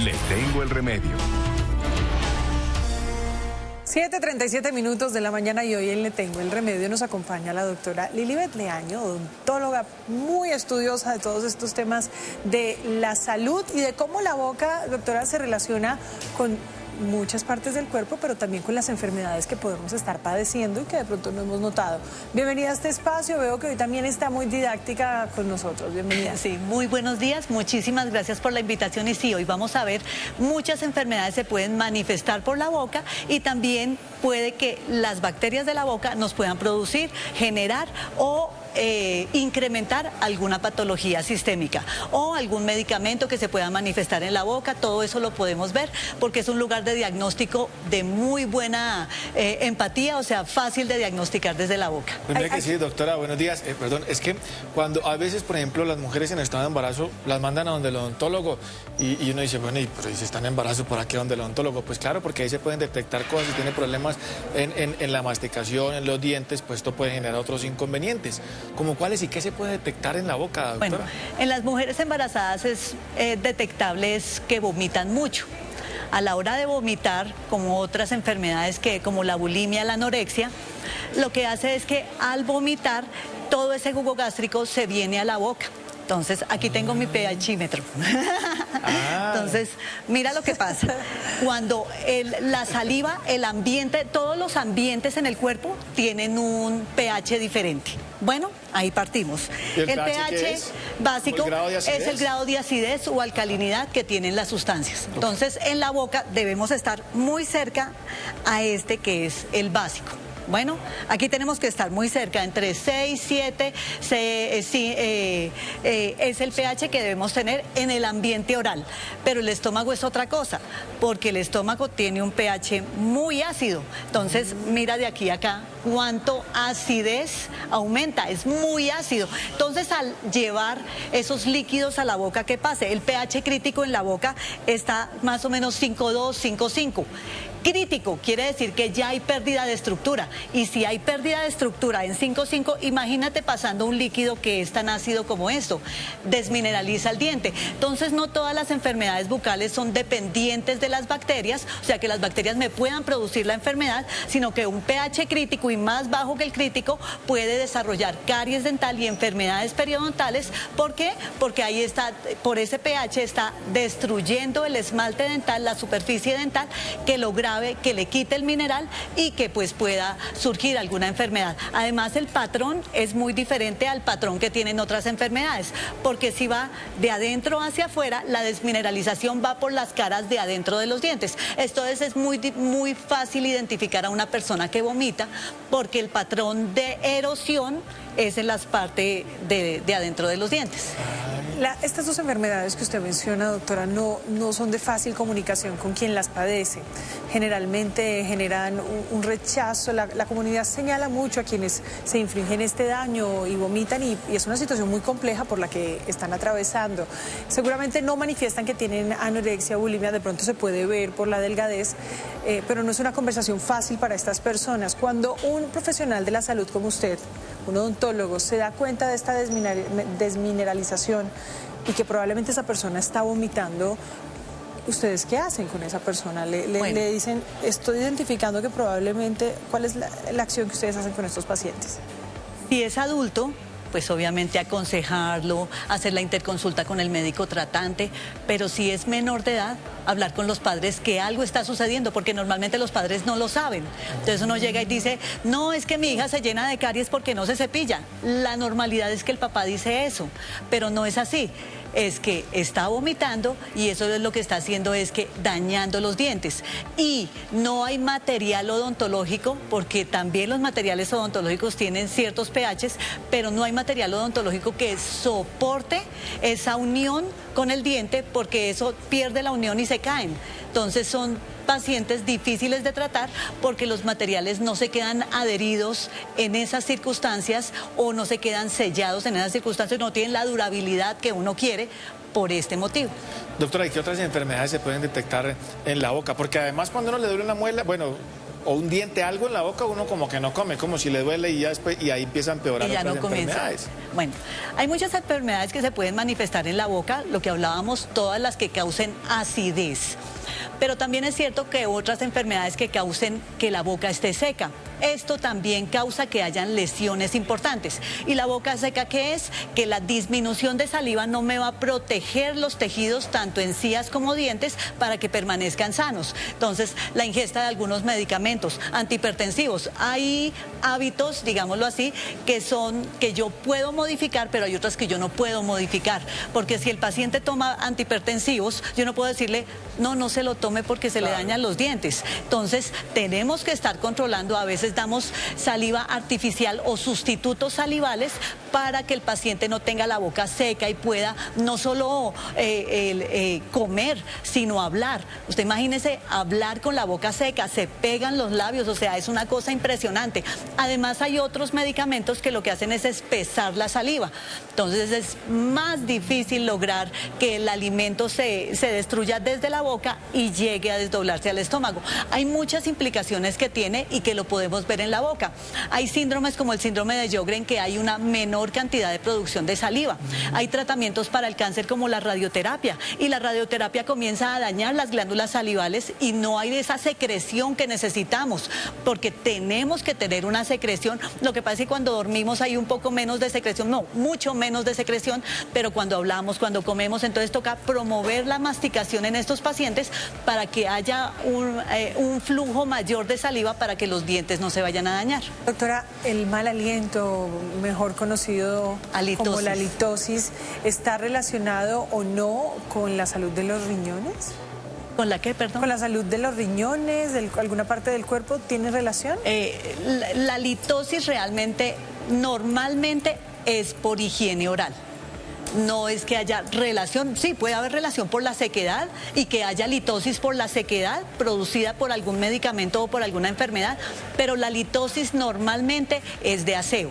Le tengo el remedio. 7:37 minutos de la mañana y hoy en Le Tengo el Remedio nos acompaña la doctora Lilibet Leaño, odontóloga muy estudiosa de todos estos temas de la salud y de cómo la boca, doctora, se relaciona con muchas partes del cuerpo, pero también con las enfermedades que podemos estar padeciendo y que de pronto no hemos notado. Bienvenida a este espacio, veo que hoy también está muy didáctica con nosotros. Bienvenida. Sí, muy buenos días, muchísimas gracias por la invitación y sí, hoy vamos a ver muchas enfermedades se pueden manifestar por la boca y también puede que las bacterias de la boca nos puedan producir, generar o incrementar alguna patología sistémica o algún medicamento que se pueda manifestar en la boca. Todo eso lo podemos ver porque es un lugar de diagnóstico de muy buena empatía, o sea, fácil de diagnosticar desde la boca. Pues mira que sí, doctora, buenos días. Perdón, es que cuando a veces, por ejemplo, las mujeres en estado de embarazo las mandan a donde el odontólogo y uno dice, bueno, pero si están en embarazo, ¿por qué donde el odontólogo? Pues claro, porque ahí se pueden detectar cosas, si tiene problemas en la masticación, en los dientes, pues esto puede generar otros inconvenientes. ¿Como cuáles y qué se puede detectar en la boca, doctora? Bueno, en las mujeres embarazadas es detectable que vomitan mucho. A la hora de vomitar, como otras enfermedades como la bulimia, la anorexia, lo que hace es que al vomitar todo ese jugo gástrico se viene a la boca. Entonces, aquí tengo mi pHímetro. Entonces, mira lo que pasa. Cuando la saliva, el ambiente, todos los ambientes en el cuerpo tienen un pH diferente. Bueno, ahí partimos. ¿El pH básico es el grado de acidez o alcalinidad que tienen las sustancias. Entonces, en la boca debemos estar muy cerca a este que es el básico. Bueno, aquí tenemos que estar muy cerca, entre 6 y 7, es el pH que debemos tener en el ambiente oral. Pero el estómago es otra cosa, porque el estómago tiene un pH muy ácido. Entonces, mira de aquí a acá cuánto acidez aumenta, es muy ácido. Entonces, al llevar esos líquidos a la boca, ¿qué pasa? El pH crítico en la boca está más o menos 5,2, 5,5. Crítico quiere decir que ya hay pérdida de estructura, y si hay pérdida de estructura en 5,5, imagínate pasando un líquido que es tan ácido como esto, desmineraliza el diente. Entonces no todas las enfermedades bucales son dependientes de las bacterias, o sea que las bacterias me puedan producir la enfermedad, sino que un pH crítico y más bajo que el crítico puede desarrollar caries dental y enfermedades periodontales. ¿Por qué? Porque ahí está, por ese pH está destruyendo el esmalte dental, la superficie dental, que logra que le quite el mineral y que pues pueda surgir alguna enfermedad. Además, el patrón es muy diferente al patrón que tienen otras enfermedades, porque si va de adentro hacia afuera, la desmineralización va por las caras de adentro de los dientes. Entonces es muy fácil identificar a una persona que vomita, porque el patrón de erosión es en las partes de adentro de los dientes. Estas dos enfermedades que usted menciona, doctora, no son de fácil comunicación con quien las padece. Generalmente generan un rechazo. La comunidad señala mucho a quienes se infringen este daño y vomitan y es una situación muy compleja por la que están atravesando. Seguramente no manifiestan que tienen anorexia o bulimia, de pronto se puede ver por la delgadez, pero no es una conversación fácil para estas personas. Cuando un profesional de la salud como usted, un odontólogo, se da cuenta de esta desmineralización y que probablemente esa persona está vomitando, ¿ustedes qué hacen con esa persona? Le dicen, estoy identificando que probablemente, ¿cuál es la acción que ustedes hacen con estos pacientes? Si es adulto, pues obviamente aconsejarlo, hacer la interconsulta con el médico tratante, pero si es menor de edad, hablar con los padres que algo está sucediendo, porque normalmente los padres no lo saben. Entonces uno llega y dice, no, es que mi hija se llena de caries porque no se cepilla. La normalidad es que el papá dice eso, pero no es así. Es que está vomitando y eso es lo que está haciendo, es que dañando los dientes. Y no hay material odontológico, porque también los materiales odontológicos tienen ciertos pHs, pero no hay material odontológico que soporte esa unión con el diente, porque eso pierde la unión y se caen. Entonces son pacientes difíciles de tratar porque los materiales no se quedan adheridos en esas circunstancias o no se quedan sellados en esas circunstancias, no tienen la durabilidad que uno quiere por este motivo. Doctora, ¿y qué otras enfermedades se pueden detectar en la boca? Porque además cuando uno le duele una muela, bueno, o un diente, algo en la boca, uno como que no come, como si le duele y ya después, y ahí empieza a empeorar y ya otras no comienza. enfermedades. Bueno, hay muchas enfermedades que se pueden manifestar en la boca, lo que hablábamos, todas las que causen acidez. Pero también es cierto que otras enfermedades que causen que la boca esté seca. Esto también causa que hayan lesiones importantes. ¿Y la boca seca qué es? Que la disminución de saliva no me va a proteger los tejidos, tanto encías como dientes, para que permanezcan sanos. Entonces, la ingesta de algunos medicamentos antihipertensivos. Hay hábitos, digámoslo así, que yo puedo modificar, pero hay otros que yo no puedo modificar. Porque si el paciente toma antihipertensivos, yo no puedo decirle, no se lo tome porque se le dañan los dientes. Entonces, tenemos que estar controlando. A veces damos saliva artificial o sustitutos salivales para que el paciente no tenga la boca seca y pueda no solo comer, sino hablar. Usted imagínese hablar con la boca seca, se pegan los labios, o sea, es una cosa impresionante. Además, hay otros medicamentos que lo que hacen es espesar la saliva. Entonces, es más difícil lograr que el alimento se destruya desde la boca y llegue a desdoblarse al estómago. Hay muchas implicaciones que tiene y que lo podemos ver en la boca. Hay síndromes como el síndrome de Sjögren, que hay una menor cantidad de producción de saliva. Hay tratamientos para el cáncer como la radioterapia, y la radioterapia comienza a dañar las glándulas salivales y no hay esa secreción que necesitamos, porque tenemos que tener una secreción. Lo que pasa es que cuando dormimos hay un poco menos de secreción, no, mucho menos de secreción, pero cuando hablamos, cuando comemos, entonces toca promover la masticación en estos pacientes para que haya un flujo mayor de saliva para que los dientes no se vayan a dañar. Doctora, el mal aliento, mejor conocido como la halitosis, ¿está relacionado o no con la salud de los riñones? ¿Con la qué, perdón? ¿Con la salud de los riñones, de alguna parte del cuerpo? ¿Tiene relación? La halitosis realmente, normalmente, es por higiene oral. No es que haya relación, sí, puede haber relación por la sequedad y que haya litosis por la sequedad producida por algún medicamento o por alguna enfermedad, pero la litosis normalmente es de aseo,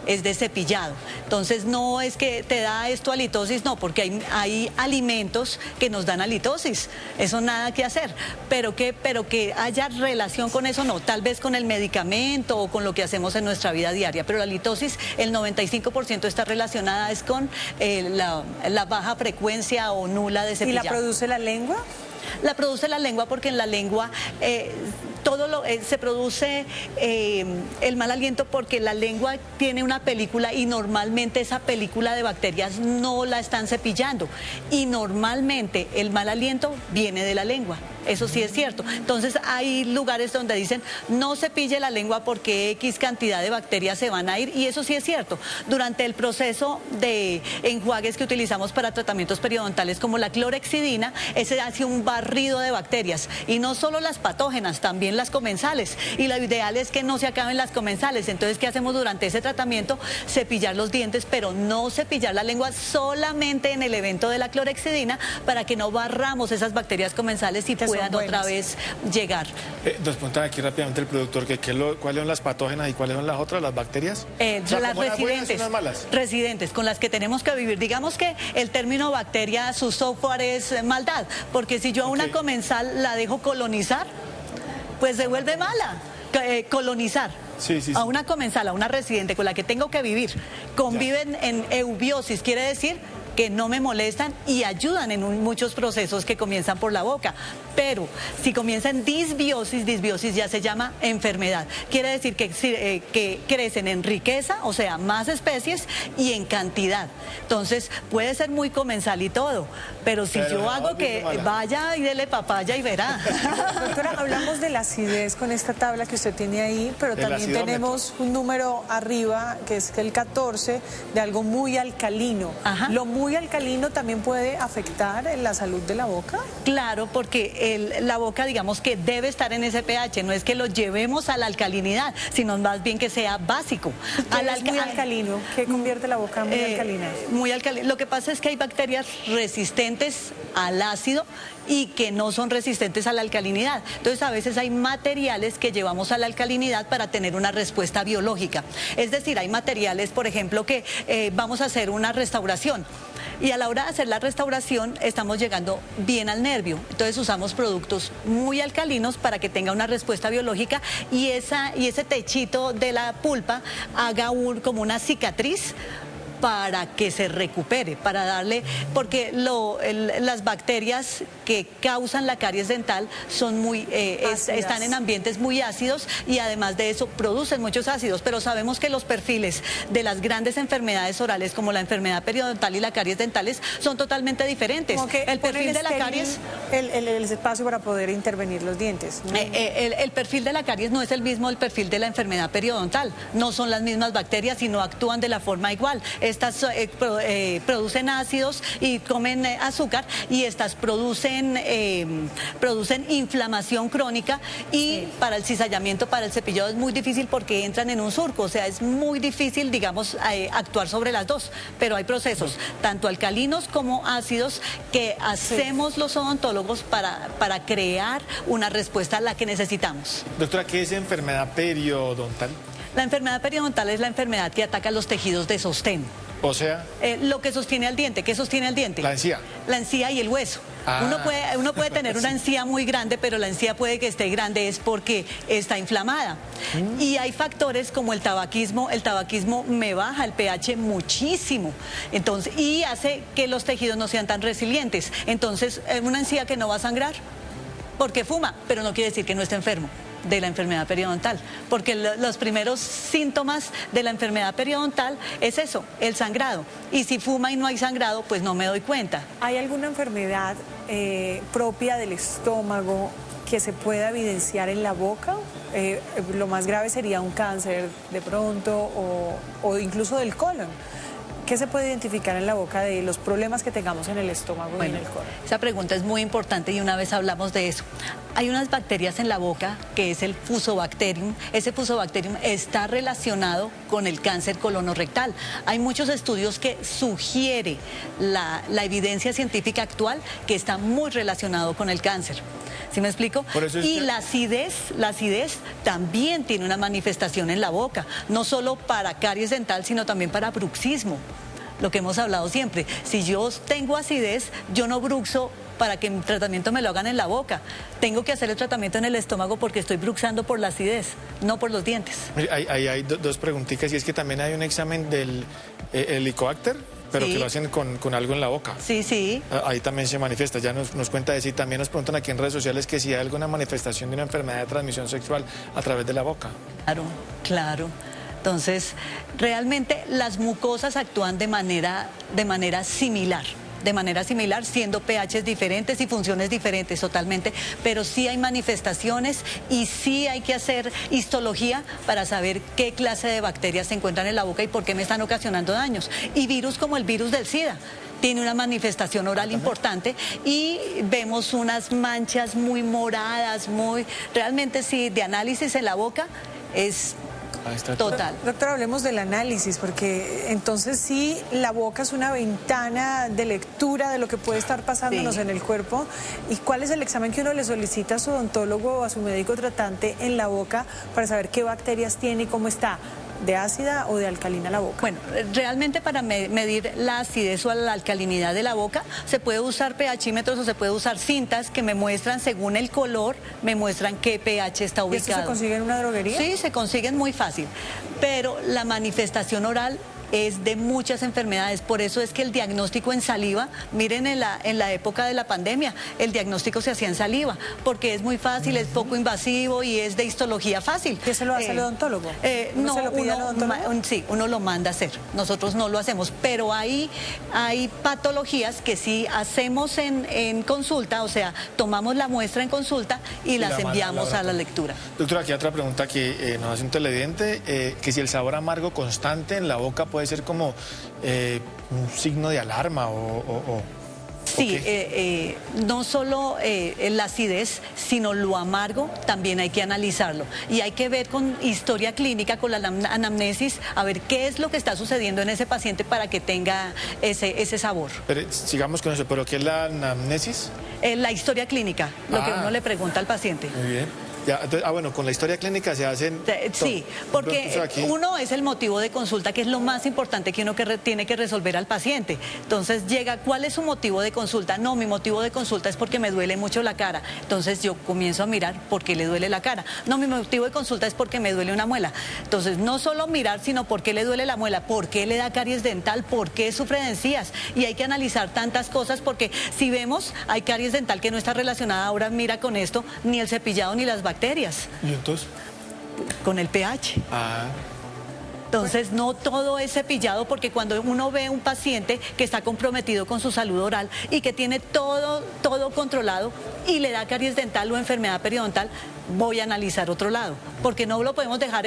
es de cepillado. Entonces no es que te da esto halitosis, no, porque hay alimentos que nos dan halitosis, eso nada que hacer, pero que haya relación con eso, no, tal vez con el medicamento o con lo que hacemos en nuestra vida diaria, pero la halitosis, el 95% está relacionada es con la baja frecuencia o nula de cepillado. ¿Y la produce la lengua? La produce la lengua porque en la lengua se produce el mal aliento porque la lengua tiene una película y normalmente esa película de bacterias no la están cepillando y normalmente el mal aliento viene de la lengua. Eso sí es cierto. Entonces hay lugares donde dicen no cepille la lengua porque X cantidad de bacterias se van a ir, y eso sí es cierto. Durante el proceso de enjuagues que utilizamos para tratamientos periodontales como la clorhexidina, ese hace un barrido de bacterias, y no solo las patógenas, también las comensales, y lo ideal es que no se acaben las comensales. Entonces, ¿qué hacemos durante ese tratamiento? Cepillar los dientes, pero no cepillar la lengua solamente en el evento de la clorhexidina para que no barramos esas bacterias comensales y puedan otra vez llegar. Nos preguntan aquí rápidamente el productor que cuáles son las patógenas y cuáles son las otras, las bacterias. Las residentes, residentes, con las que tenemos que vivir. Digamos que el término bacteria, su software es maldad, porque si yo a una comensal la dejo colonizar, pues se vuelve mala. Colonizar. Sí. A una comensal, a una residente con la que tengo que vivir, conviven en eubiosis, quiere decir que no me molestan y ayudan en muchos procesos que comienzan por la boca. Pero si comienza en disbiosis ya se llama enfermedad. Quiere decir que crecen en riqueza, o sea, más especies y en cantidad. Entonces, puede ser muy comensal y todo, pero si yo hago que vaya y dele papaya y verá. Doctora, hablamos de la acidez con esta tabla que usted tiene ahí, pero también tenemos un número arriba, que es el 14, de algo muy alcalino. Ajá. Lo muy alcalino también puede afectar la salud de la boca. Claro, porque la boca, digamos que debe estar en ese pH, no es que lo llevemos a la alcalinidad, sino más bien que sea básico. Es muy alcalino. ¿Qué convierte la boca muy alcalina? Muy alcalino. Lo que pasa es que hay bacterias resistentes al ácido y que no son resistentes a la alcalinidad. Entonces, a veces hay materiales que llevamos a la alcalinidad para tener una respuesta biológica. Es decir, hay materiales, por ejemplo, que vamos a hacer una restauración. Y a la hora de hacer la restauración estamos llegando bien al nervio. Entonces usamos productos muy alcalinos para que tenga una respuesta biológica y ese techito de la pulpa haga como una cicatriz para que se recupere, para darle, porque las bacterias que causan la caries dental son están en ambientes muy ácidos y además de eso producen muchos ácidos, pero sabemos que los perfiles de las grandes enfermedades orales como la enfermedad periodontal y la caries dentales son totalmente diferentes. Como que el perfil de la caries, el espacio para poder intervenir los dientes. el perfil de la caries no es el mismo del perfil de la enfermedad periodontal, no son las mismas bacterias y no actúan de la forma igual. Estas producen ácidos y comen azúcar y estas producen inflamación crónica y para el cizallamiento, para el cepillado es muy difícil porque entran en un surco, o sea, es muy difícil, digamos, actuar sobre las dos, pero hay procesos tanto alcalinos como ácidos que hacemos los odontólogos para crear una respuesta a la que necesitamos. Doctora, ¿qué es enfermedad periodontal? La enfermedad periodontal es la enfermedad que ataca los tejidos de sostén. O sea, lo que sostiene al diente. ¿Qué sostiene al diente? la encía. La encía y el hueso. Uno puede tener una encía muy grande, pero la encía puede que esté grande es porque está inflamada. Y hay factores como el tabaquismo. El tabaquismo me baja el pH muchísimo. Entonces, y hace que los tejidos no sean tan resilientes. Entonces, una encía que no va a sangrar porque fuma, pero no quiere decir que no esté enfermo de la enfermedad periodontal, porque los primeros síntomas de la enfermedad periodontal es eso, el sangrado, y si fuma y no hay sangrado, pues no me doy cuenta. ¿Hay alguna enfermedad propia del estómago que se pueda evidenciar en la boca? Lo más grave sería un cáncer de pronto o incluso del colon. ¿Qué se puede identificar en la boca de los problemas que tengamos en el estómago y en el colon? Esa pregunta es muy importante y una vez hablamos de eso. Hay unas bacterias en la boca que es el Fusobacterium. Ese Fusobacterium está relacionado con el cáncer colonorrectal. Hay muchos estudios que sugiere la evidencia científica actual que está muy relacionado con el cáncer. ¿Sí me explico? Y la acidez también tiene una manifestación en la boca, no solo para caries dental, sino también para bruxismo. Lo que hemos hablado siempre, si yo tengo acidez, yo no bruxo para que mi tratamiento me lo hagan en la boca. Tengo que hacer el tratamiento en el estómago porque estoy bruxando por la acidez, no por los dientes. Hay dos preguntitas, y es que también hay un examen del Helicobacter, pero sí, que lo hacen con algo en la boca. Sí, sí. Ahí también se manifiesta, ya nos cuenta de sí. También nos preguntan aquí en redes sociales que si hay alguna manifestación de una enfermedad de transmisión sexual a través de la boca. Claro, claro. Entonces, realmente las mucosas actúan de manera similar. Siendo pHs diferentes y funciones diferentes totalmente, pero sí hay manifestaciones y sí hay que hacer histología para saber qué clase de bacterias se encuentran en la boca y por qué me están ocasionando daños. Y virus como el virus del SIDA tiene una manifestación oral importante y vemos unas manchas muy moradas, realmente sí, de análisis en la boca es total. Doctora, hablemos del análisis, porque entonces sí, la boca es una ventana de lectura de lo que puede estar pasándonos en el cuerpo. ¿Y cuál es el examen que uno le solicita a su odontólogo o a su médico tratante en la boca para saber qué bacterias tiene y cómo está? ¿De ácida o de alcalina la boca? Bueno, realmente para medir la acidez o la alcalinidad de la boca se puede usar pHímetros o se puede usar cintas que me muestran según el color, me muestran qué pH está ubicado. ¿Y esto se consigue en una droguería? Sí, se consiguen muy fácil, pero la manifestación oral es de muchas enfermedades, por eso es que el diagnóstico en saliva, miren en la época de la pandemia, el diagnóstico se hacía en saliva, porque es muy fácil, es poco invasivo y es de histología fácil. ¿Qué se lo hace el odontólogo? No, se lo pide al odontólogo? Sí, uno lo manda a hacer, nosotros no lo hacemos, pero hay patologías que sí hacemos en consulta, o sea, tomamos la muestra en consulta y las enviamos a la lectura. Doctora, aquí otra pregunta que nos hace un televidente, que si el sabor amargo constante en la boca puede ser como un signo de alarma Sí, no solo la acidez, sino lo amargo, también hay que analizarlo. Y hay que ver con historia clínica, con la anamnesis, a ver qué es lo que está sucediendo en ese paciente para que tenga ese sabor. Pero sigamos con eso, ¿pero qué es la anamnesis? La historia clínica, lo que uno le pregunta al paciente. Muy bien. Ya, entonces, bueno, con la historia clínica se hacen... Sí, porque uno es el motivo de consulta, que es lo más importante que uno tiene que resolver al paciente. Entonces llega, ¿cuál es su motivo de consulta? No, mi motivo de consulta es porque me duele mucho la cara. Entonces yo comienzo a mirar por qué le duele la cara. No, mi motivo de consulta es porque me duele una muela. Entonces no solo mirar, sino por qué le duele la muela, por qué le da caries dental, por qué sufre de encías. Y hay que analizar tantas cosas porque si vemos, hay caries dental que no está relacionada, ahora mira con esto, ni el cepillado ni las bacterias. ¿Y entonces? Con el pH. Ah. Entonces no todo es cepillado, porque cuando uno ve un paciente que está comprometido con su salud oral y que tiene todo controlado y le da caries dental o enfermedad periodontal, voy a analizar otro lado, porque no lo podemos dejar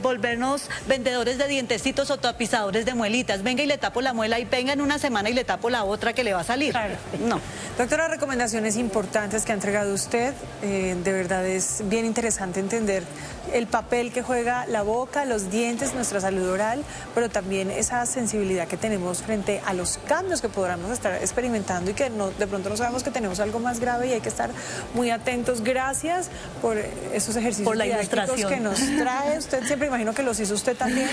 volvernos vendedores de dientecitos o tapizadores de muelitas. Venga y le tapo la muela y venga en una semana y le tapo la otra que le va a salir. Claro. No. Doctora, recomendaciones importantes que ha entregado usted. De verdad es bien interesante entender el papel que juega la boca, los dientes, nuestra salud oral, pero también esa sensibilidad que tenemos frente a los cambios que podamos estar experimentando y que de pronto no sabemos que tenemos algo más grave y hay que estar muy atentos. Gracias por esos ejercicios por la didácticos ilustración que nos trae. Usted siempre, imagino que los hizo usted también.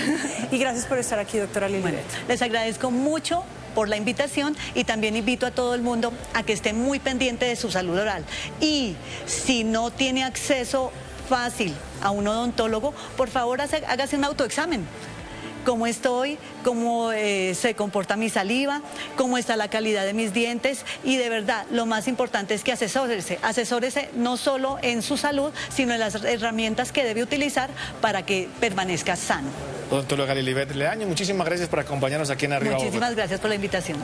Y gracias por estar aquí, doctora Lili. Bueno, les agradezco mucho por la invitación y también invito a todo el mundo a que esté muy pendiente de su salud oral. Y si no tiene acceso fácil a un odontólogo, por favor hágase un autoexamen. Cómo estoy, cómo se comporta mi saliva, cómo está la calidad de mis dientes, y de verdad lo más importante es que asesórese no solo en su salud, sino en las herramientas que debe utilizar para que permanezca sano. Odontóloga Lilibet Leaño, muchísimas gracias por acompañarnos aquí en Arriba. Muchísimas gracias por la invitación.